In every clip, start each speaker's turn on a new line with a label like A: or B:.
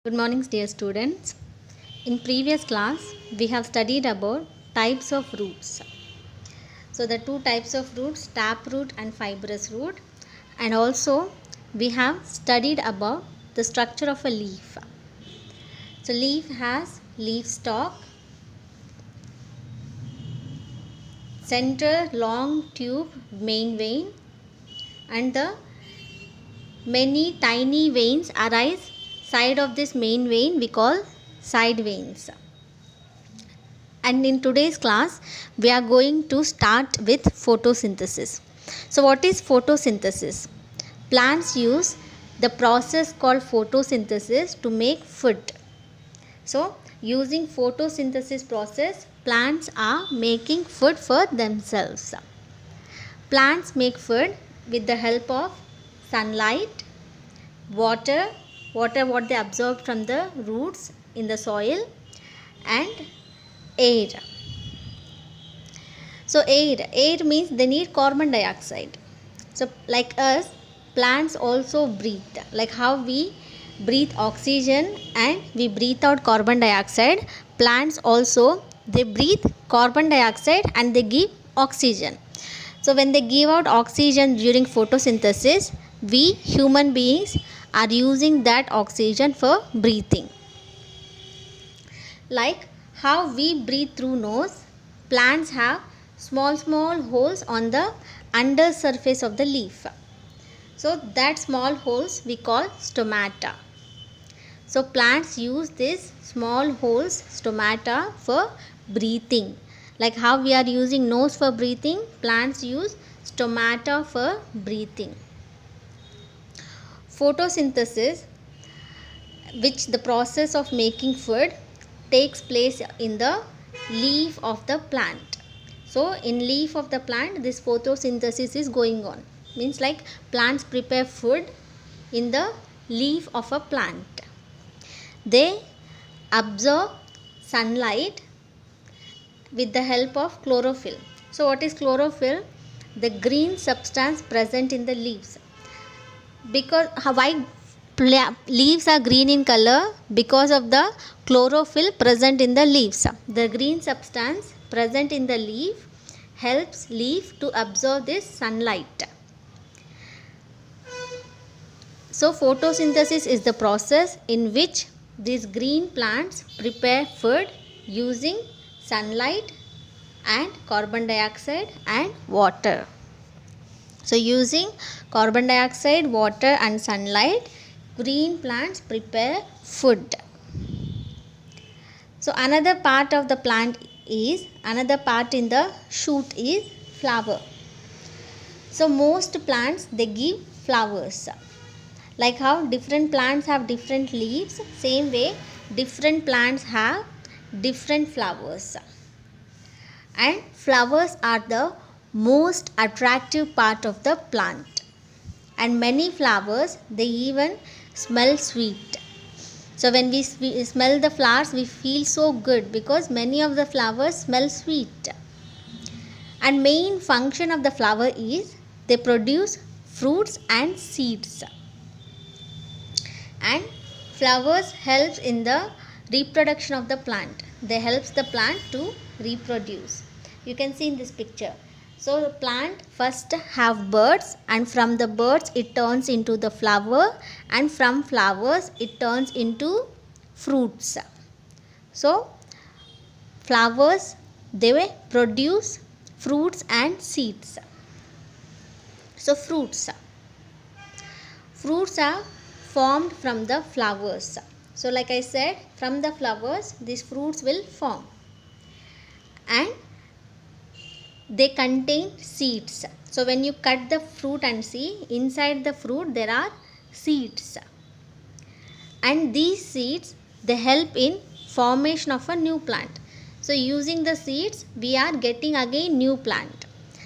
A: Good morning, dear students. In previous class, we have studied about types of roots. So the two types of roots, taproot and fibrous root, and also we have studied about the structure of a leaf. So leaf has leaf stalk, center long tube main vein, and the many tiny veins arise side of this main vein we call side veins. And in today's class, we are going to start with photosynthesis. So, what is photosynthesis? Plants use the process called photosynthesis to make food. So, using photosynthesis process, plants are making food for themselves. Plants make food with the help of sunlight, water what they absorb from the roots in the soil, and air. So air means they need carbon dioxide. So like us, plants also breathe. Like how we breathe oxygen and we breathe out carbon dioxide, plants also they breathe carbon dioxide and they give oxygen. So when they give out oxygen during photosynthesis, we human beings are using that oxygen for breathing. Like how we breathe through nose, plants have small holes on the under surface of the leaf. So that small holes we call stomata. So plants use these small holes, stomata, for breathing. Like how we are using nose for breathing, plants use stomata for breathing. Photosynthesis, which the process of making food, takes place in the leaf of the plant. So in leaf of the plant, this photosynthesis is going on. Means like plants prepare food in the leaf of a plant. They absorb sunlight with the help of chlorophyll. So what is chlorophyll? The green substance present in the leaves. Because why leaves are green in color? Because of the chlorophyll present in the leaves. The green substance present in the leaf helps leaf to absorb this sunlight. So photosynthesis is the process in which these green plants prepare food using sunlight and carbon dioxide and water. So using carbon dioxide, water and sunlight, green plants prepare food. So another part of the plant is, another part in the shoot is flower. So most plants they give flowers. Like how different plants have different leaves, same way different plants have different flowers. And flowers are the most attractive part of the plant. And many flowers they even smell sweet. So when we smell the flowers, we feel so good because many of the flowers smell sweet. And main function of the flower is they produce fruits and seeds. And flowers helps in the reproduction of the plant. They helps the plant to reproduce. You can see in this picture. So the plant first have buds, and from the buds it turns into the flower, and from flowers it turns into fruits. So flowers they will produce fruits and seeds. So fruits are formed from the flowers. So like I said, from the flowers these fruits will form, and they contain seeds. So when you cut the fruit and see, inside the fruit there are seeds, and these seeds they help in formation of a new plant. So using the seeds we are getting again new plant.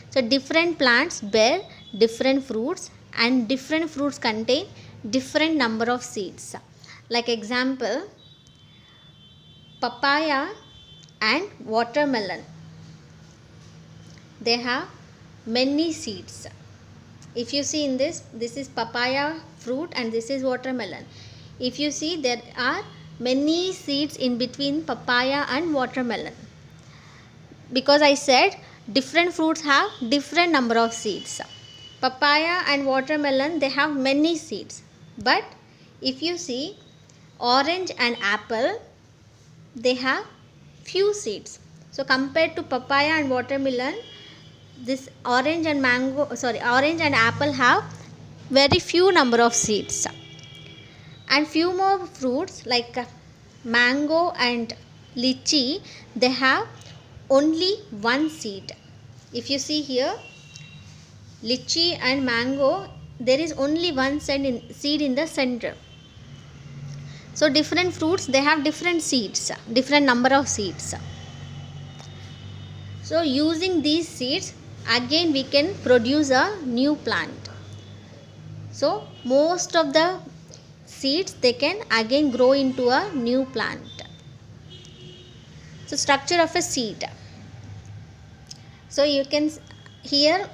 A: So different plants bear different fruits, and different fruits contain different number of seeds. Like example, papaya and watermelon, they have many seeds. If you see in this is papaya fruit and this is watermelon. if you see, there are many seeds in between papaya and watermelon, because I said different fruits have different number of seeds. Papaya and watermelon, they have many seeds, but if you see orange and apple, they have few seeds. So compared to papaya and watermelon, this orange and apple have very few number of seeds. And few more fruits like mango and lychee, they have only one seed. If you see here, lychee and mango, there is only one seed in the center. So different fruits, they have different seeds, different number of seeds. So using these seeds, again we can produce a new plant. So most of the seeds, they can again grow into a new plant. So structure of a seed. So you can, here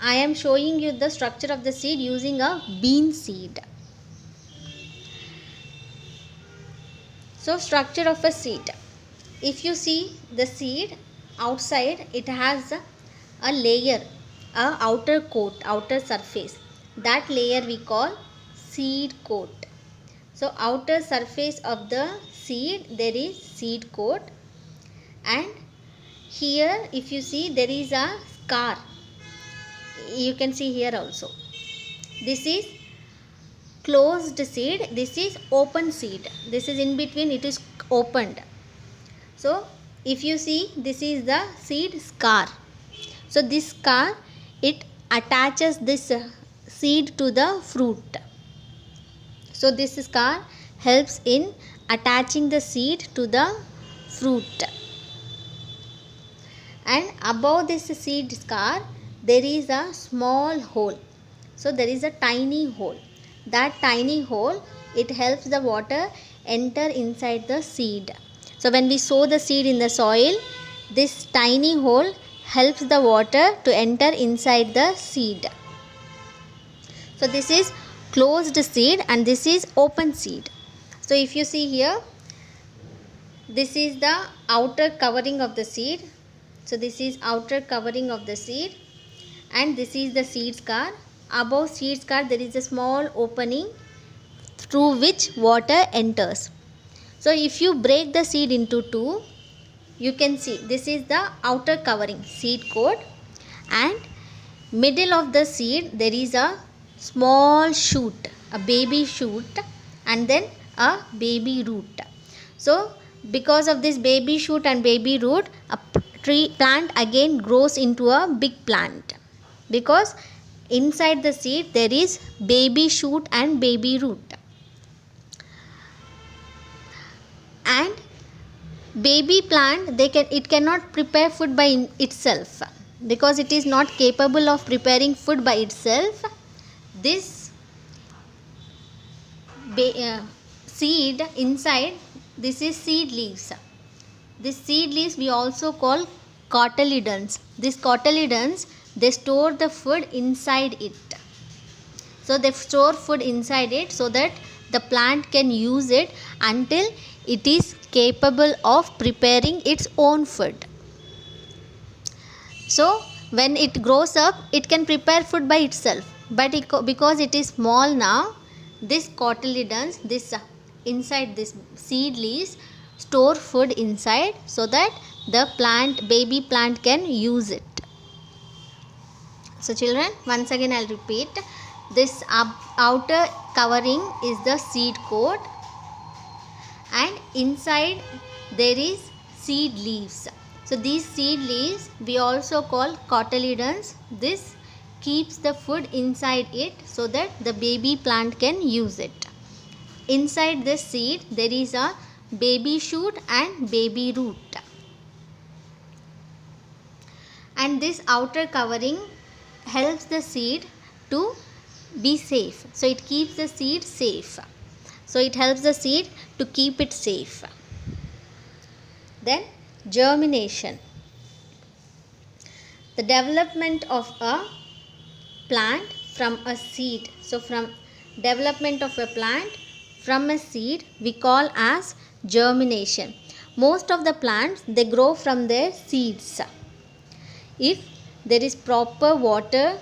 A: I am showing you the structure of the seed using a bean seed. So structure of a seed. If you see the seed outside, it has a layer, a outer coat, outer surface. That layer we call seed coat. So outer surface of the seed, there is seed coat, and here if you see, there is a scar. You can see here also. This is closed seed, this is open seed. This is in between, it is opened. So if you see, this is the seed scar. So this scar, it attaches this seed to the fruit. So this scar helps in attaching the seed to the fruit. And above this seed scar, there is a small hole. So there is a tiny hole. That tiny hole, it helps the water enter inside the seed. So when we sow the seed in the soil, this tiny hole helps the water to enter inside the seed. So this is closed seed and this is open seed. So if you see here, this is the outer covering of the seed. So this is outer covering of the seed, and this is the seed scar. Above seed scar, there is a small opening through which water enters. So if you break the seed into two, you can see this is the outer covering, seed coat, and middle of the seed there is a small shoot, a baby shoot, and then a baby root. So because of this baby shoot and baby root, a plant again grows into a big plant, because inside the seed there is baby shoot and baby root. And baby plant, it cannot prepare food by itself, because it is not capable of preparing food by itself. This seed inside, this is seed leaves. This seed leaves we also call cotyledons. These cotyledons, they store the food inside it. So they store food inside it so that the plant can use it until it is capable of preparing its own food. So when it grows up, it can prepare food by itself, but because it is small now, this cotyledons, this inside this seed leaves, store food inside so that the baby plant can use it. So children, once again I'll repeat, this outer covering is the seed coat, and inside there is seed leaves. So these seed leaves we also call cotyledons. This keeps the food inside it so that the baby plant can use it. Inside this seed there is a baby shoot and baby root, and this outer covering helps the seed to be safe. So it keeps the seed safe. So it helps the seed to keep it safe. Then germination. The development of a plant from a seed. So from development of a plant from a seed we call as germination. Most of the plants, they grow from their seeds. If there is proper water,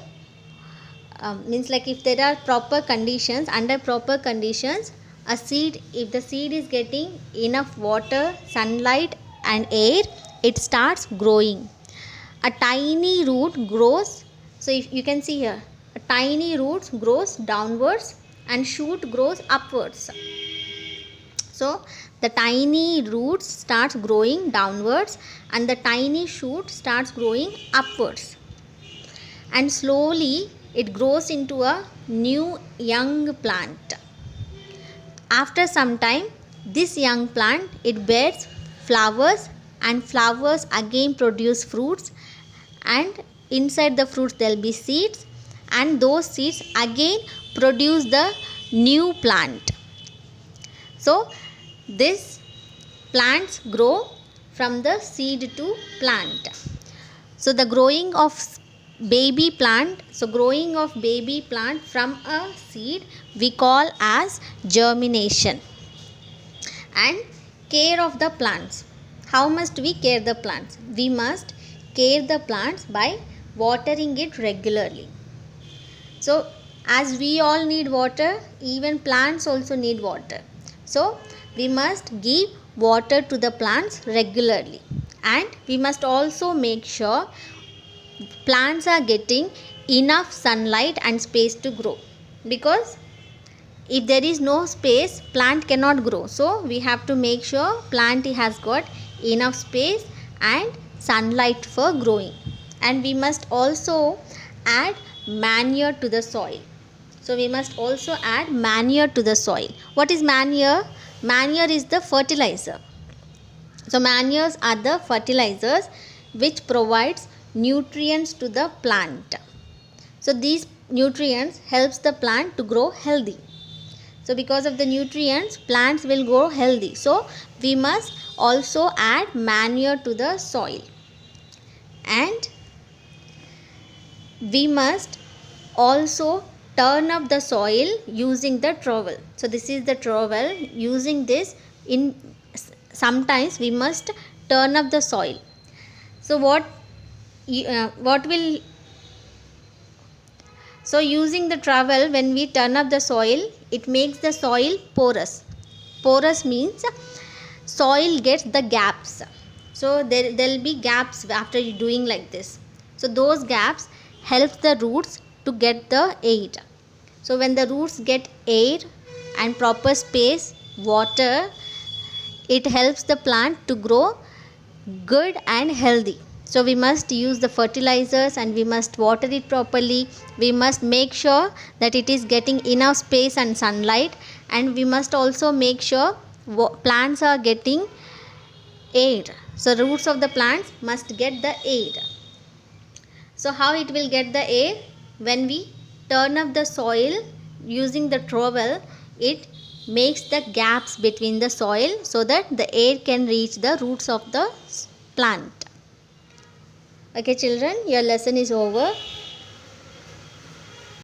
A: means like if there are proper conditions, under proper conditions, a seed, if the seed is getting enough water, sunlight and air, it starts growing. A tiny root grows. So if you can see here, a tiny root grows downwards and shoot grows upwards. So the tiny root starts growing downwards and the tiny shoot starts growing upwards, and slowly it grows into a new young plant. After some time, this young plant, it bears flowers, and flowers again produce fruits, and inside the fruits there will be seeds, and those seeds again produce the new plant. So this plants grow from the seed to plant. So the growing of baby plant, from a seed we call as germination. And care of the plants. How must we care the plants? We must care the plants by watering it regularly. So as we all need water, even plants also need water. So we must give water to the plants regularly, and we must also make sure plants are getting enough sunlight and space to grow, because if there is no space, plant cannot grow. So we have to make sure plant has got enough space and sunlight for growing. And we must also add manure to the soil. So we must also add manure to the soil. What is manure? Manure is the fertilizer. So manures are the fertilizers which provides nutrients to the plant. So these nutrients helps the plant to grow healthy. So because of the nutrients, plants will grow healthy. So we must also add manure to the soil. And we must also turn up the soil using the trowel. So this is the trowel. Using this, sometimes we must turn up the soil. So using the trowel, when we turn up the soil, it makes the soil porous. Porous means soil gets the gaps. So there will be gaps after you doing like this. So those gaps help the roots to get the air. So when the roots get air and proper space, water, it helps the plant to grow good and healthy. So we must use the fertilizers and we must water it properly. We must make sure that it is getting enough space and sunlight, and we must also make sure plants are getting air. So roots of the plants must get the air. So how it will get the air? When we turn up the soil using the trowel, it makes the gaps between the soil so that the air can reach the roots of the plant. Okay children, your lesson is over.